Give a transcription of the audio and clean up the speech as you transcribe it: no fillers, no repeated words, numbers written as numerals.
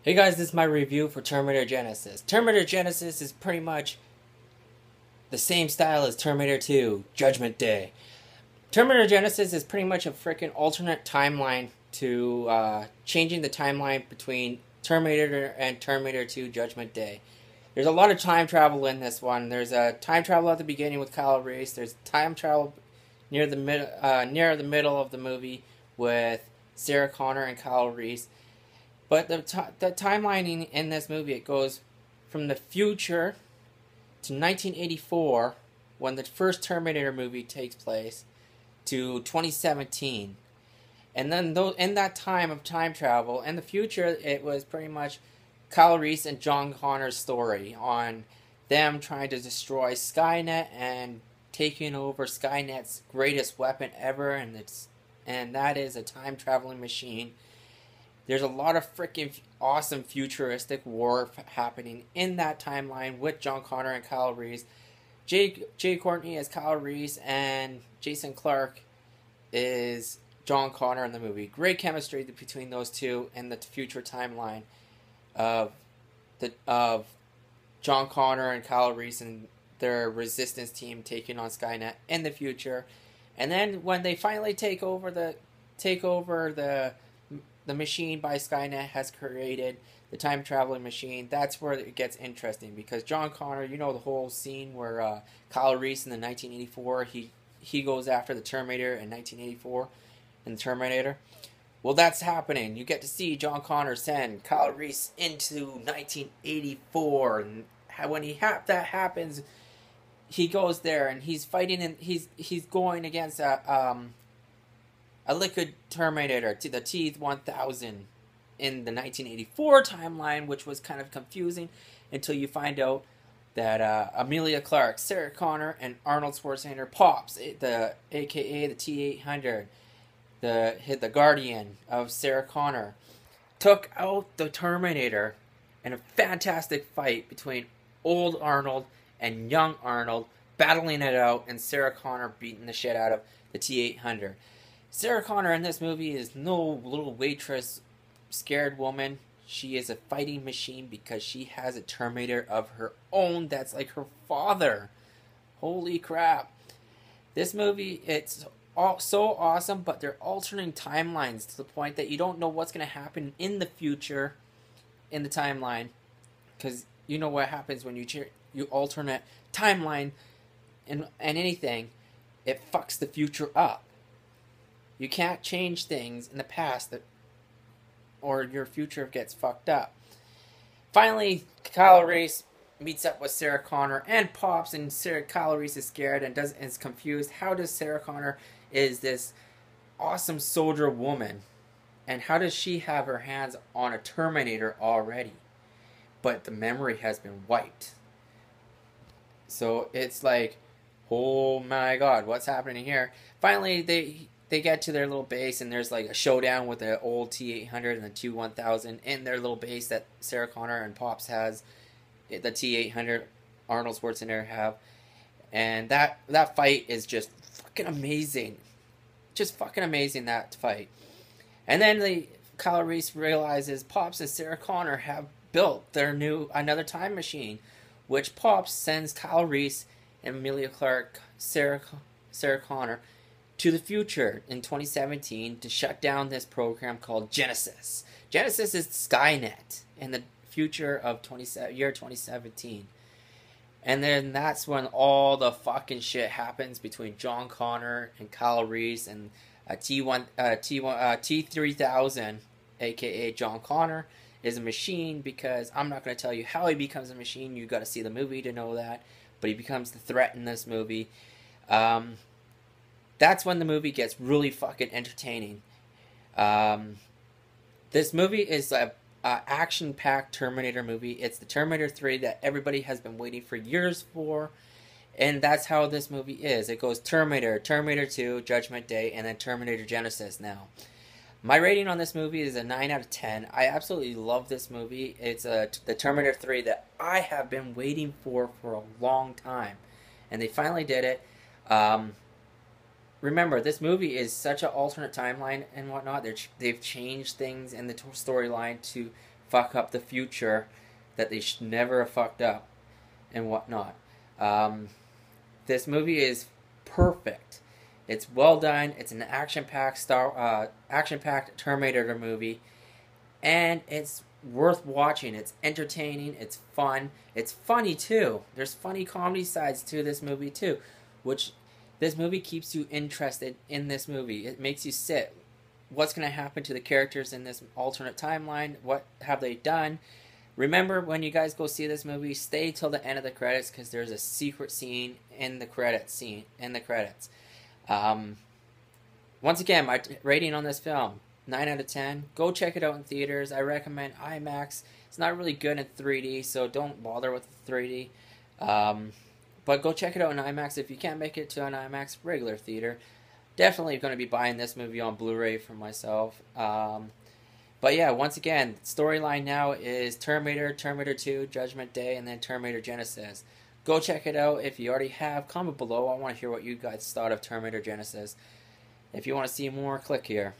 Hey guys, this is my review for Terminator Genisys. Terminator Genisys is pretty much the same style as Terminator 2, Judgment Day. Terminator Genisys is pretty much a freaking alternate timeline to changing the timeline between Terminator and Terminator 2, Judgment Day. There's a lot of time travel in this one. There's a time travel at the beginning with Kyle Reese. There's time travel near the middle of the movie with Sarah Connor and Kyle Reese. But the timeline in this movie, it goes from the future to 1984, when the first Terminator movie takes place, to 2017. And then in that time of time travel, in the future, it was pretty much Kyle Reese and John Connor's story on them trying to destroy Skynet and taking over Skynet's greatest weapon ever, and that is a time-traveling machine. There's a lot of freaking awesome futuristic war happening in that timeline with John Connor and Kyle Reese. Courtney as Kyle Reese, and Jason Clarke is John Connor in the movie. Great chemistry between those two in the future timeline of John Connor and Kyle Reese and their resistance team taking on Skynet in the future. And then when they finally take over the machine by Skynet has created, the time traveling machine, that's where it gets interesting, because John Connor, you know the whole scene where Kyle Reese in the 1984, he goes after the Terminator in 1984 in the Terminator. Well, that's happening. You get to see John Connor send Kyle Reese into 1984, and when that happens, he goes there and he's fighting, and he's going against a liquid Terminator, the T-1000, in the 1984 timeline, which was kind of confusing until you find out that Emilia, Clarke, Sarah Connor, and Arnold Schwarzenegger Pops, aka the T-800, the guardian of Sarah Connor, took out the Terminator in a fantastic fight between old Arnold and young Arnold, battling it out, and Sarah Connor beating the shit out of the T-800. Sarah Connor in this movie is no little waitress, scared woman. She is a fighting machine because she has a Terminator of her own that's like her father. Holy crap. This movie, it's so awesome, but they're altering timelines to the point that you don't know what's going to happen in the future in the timeline. Because you know what happens when you alternate timeline and anything, it fucks the future up. You can't change things in the past or your future gets fucked up. Finally, Kyle Reese meets up with Sarah Connor and Pops, and Kyle Reese is scared and is confused. How does Sarah Connor is this awesome soldier woman, and how does she have her hands on a Terminator already? But the memory has been wiped. So it's like, oh my god, what's happening here? Finally, they get to their little base, and there's like a showdown with the old T-800 and the T-1000 in their little base that Sarah Connor and Pops has. The T-800 Arnold Schwarzenegger have. And that fight is just fucking amazing. Just fucking amazing, that fight. And then Kyle Reese realizes Pops and Sarah Connor have built another time machine, which Pops sends Kyle Reese and Emilia Clarke, Sarah Connor, to the future in 2017 to shut down this program called Genisys. Genisys is Skynet in the future of year 2017. And then that's when all the fucking shit happens between John Connor and Kyle Reese and T-3000, aka John Connor, is a machine, because I'm not going to tell you how he becomes a machine. You got to see the movie to know that. But he becomes the threat in this movie. That's when the movie gets really fucking entertaining. This movie is a action-packed Terminator movie. It's the Terminator 3 that everybody has been waiting for years for. And that's how this movie is. It goes Terminator, Terminator 2, Judgment Day, and then Terminator Genisys now. My rating on this movie is a 9 out of 10. I absolutely love this movie. It's the Terminator 3 that I have been waiting for a long time. And they finally did it. Remember, this movie is such an alternate timeline and whatnot. They've changed things in the storyline to fuck up the future that they should never have fucked up and whatnot. This movie is perfect. It's well done. It's an action-packed Terminator movie, and it's worth watching. It's entertaining. It's fun. It's funny too. There's funny comedy sides to this movie too, which this movie keeps you interested in this movie. It makes you sit. What's going to happen to the characters in this alternate timeline? What have they done? Remember, when you guys go see this movie, stay till the end of the credits, because there's a secret scene in the credits. Once again, my rating on this film, 9 out of 10. Go check it out in theaters. I recommend IMAX. It's not really good in 3D, so don't bother with the 3D. But go check it out in IMAX. If you can't make it to an IMAX regular theater, definitely going to be buying this movie on Blu-ray for myself. But yeah, once again, storyline now is Terminator, Terminator 2, Judgment Day, and then Terminator Genisys. Go check it out. If you already have, comment below. I want to hear what you guys thought of Terminator Genisys. If you want to see more, click here.